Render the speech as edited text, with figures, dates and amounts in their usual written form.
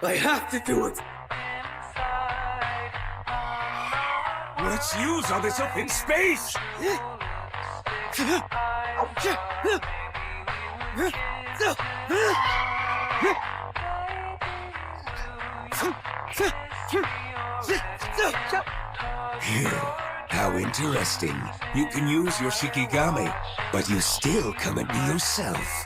I have to do it! Let's use all this up in space! Phew, how interesting. You can use your Shikigami, but you still come at me yourself.